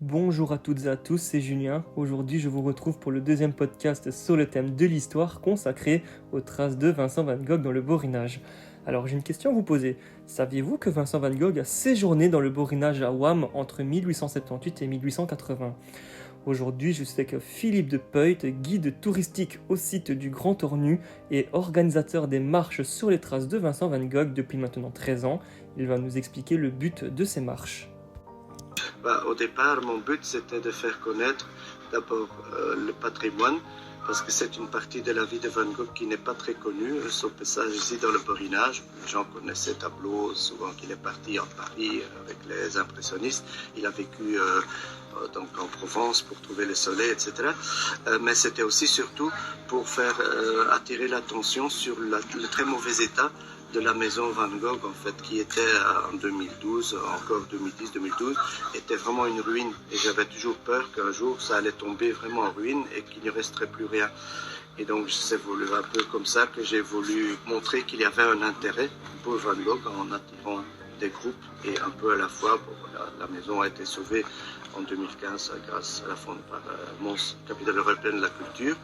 Bonjour à toutes et à tous, c'est Julien. Aujourd'hui, je vous retrouve pour le deuxième podcast sur le thème de l'histoire consacré aux traces de Vincent van Gogh dans le Borinage. Alors, j'ai une question à vous poser. Saviez-vous que Vincent van Gogh a séjourné dans le Borinage à Wam entre 1878 et 1880 ? Aujourd'hui, je suis avec Philippe de Puyt, guide touristique au site du Grand Tornu et organisateur des marches sur les traces de Vincent van Gogh depuis maintenant 13 ans. Il va nous expliquer le but de ces marches. Au départ, mon but, c'était de faire connaître d'abord le patrimoine, parce que c'est une partie de la vie de Van Gogh qui n'est pas très connue. Son passage ici dans le Borinage, les gens connaissent ses tableaux, souvent qu'il est parti en Paris avec les impressionnistes. Il a vécu donc en Provence pour trouver le soleil, etc. Mais c'était aussi surtout pour faire attirer l'attention sur le très mauvais état de la maison Van Gogh, en fait, qui était en 2012, encore 2010-2012, était vraiment une ruine. Et j'avais toujours peur qu'un jour, ça allait tomber vraiment en ruine et qu'il ne resterait plus rien. Et donc, c'est un peu comme ça que j'ai voulu montrer qu'il y avait un intérêt pour Van Gogh en attirant des groupes. Et un peu à la fois, la maison a été sauvée en 2015 grâce à la Fondation Mons, capitale européenne de la culture.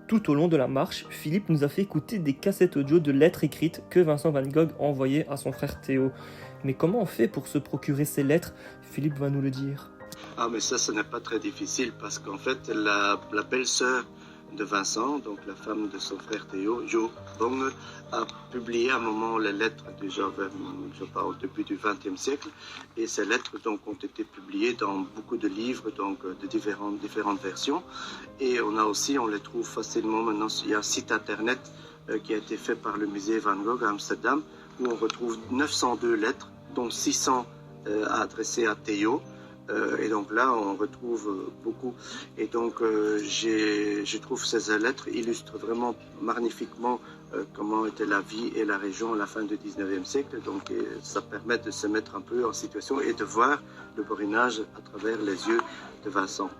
Tout au long de la marche, Philippe nous a fait écouter des cassettes audio de lettres écrites que Vincent van Gogh envoyait à son frère Théo. Mais comment on fait pour se procurer ces lettres ? Philippe va nous le dire. Mais ça, ce n'est pas très difficile parce qu'en fait, la belle-sœur de Vincent, donc la femme de son frère Théo, Jo Bong, a publié à un moment les lettres déjà au début du XXe siècle, et ces lettres donc ont été publiées dans beaucoup de livres donc de différentes versions, et on les trouve facilement maintenant. Il y a un site internet qui a été fait par le musée Van Gogh à Amsterdam où on retrouve 902 lettres, dont 600 adressées à Théo. Et donc là, on retrouve beaucoup. Et donc, je trouve ces lettres illustrent vraiment magnifiquement comment était la vie et la région à la fin du 19e siècle. Donc, ça permet de se mettre un peu en situation et de voir le Borinage à travers les yeux de Vincent.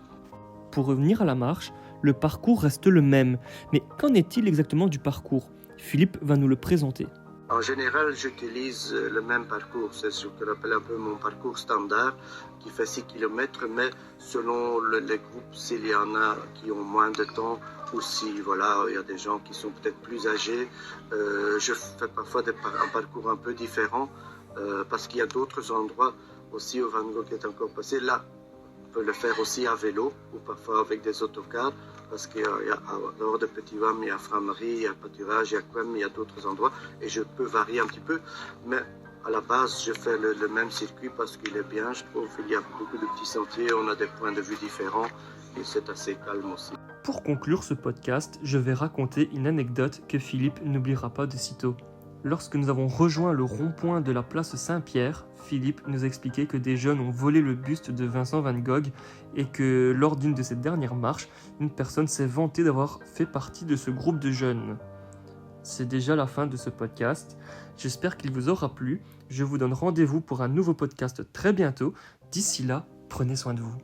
Pour revenir à la marche, le parcours reste le même. Mais qu'en est-il exactement du parcours ? Philippe va nous le présenter. En général, j'utilise le même parcours. C'est ce que j'appelle un peu mon parcours standard, qui fait 6 km, mais selon les groupes, s'il y en a qui ont moins de temps, ou si il y a des gens qui sont peut-être plus âgés, je fais parfois un parcours un peu différent, parce qu'il y a d'autres endroits aussi où Van Gogh est encore passé. Là, on peut le faire aussi à vélo, ou parfois avec des autocars, parce qu'il y a dehors de Petit Wam, il y a Frameries, il y a Pâturage, il y a Quem, il y a d'autres endroits, et je peux varier un petit peu, mais à la base, je fais le même circuit parce qu'il est bien, je trouve. Il y a beaucoup de petits sentiers, on a des points de vue différents, et c'est assez calme aussi. Pour conclure ce podcast, je vais raconter une anecdote que Philippe n'oubliera pas de sitôt. Lorsque nous avons rejoint le rond-point de la place Saint-Pierre, Philippe nous a expliqué que des jeunes ont volé le buste de Vincent van Gogh et que lors d'une de ces dernières marches, une personne s'est vantée d'avoir fait partie de ce groupe de jeunes. C'est déjà la fin de ce podcast. J'espère qu'il vous aura plu. Je vous donne rendez-vous pour un nouveau podcast très bientôt. D'ici là, prenez soin de vous.